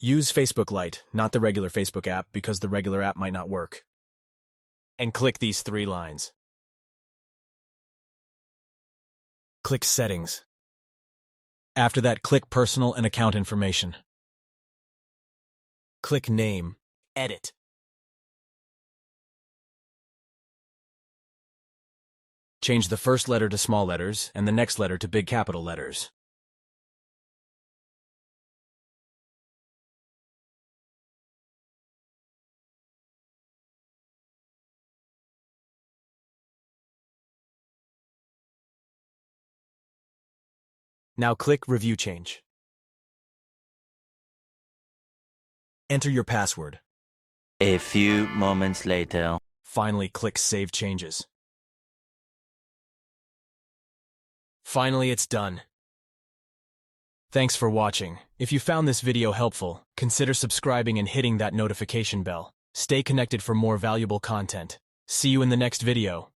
Use Facebook Lite, not the regular Facebook app, because the regular app might not work. And click these 3 lines. Click Settings. After that, click Personal and Account Information. Click Name, Edit. Change the first letter to small letters and the next letter to big capital letters. Now click Review Change. Enter your password. A few moments later. Finally, click Save Changes. Finally, it's done. Thanks for watching. If you found this video helpful, consider subscribing and hitting that notification bell. Stay connected for more valuable content. See you in the next video.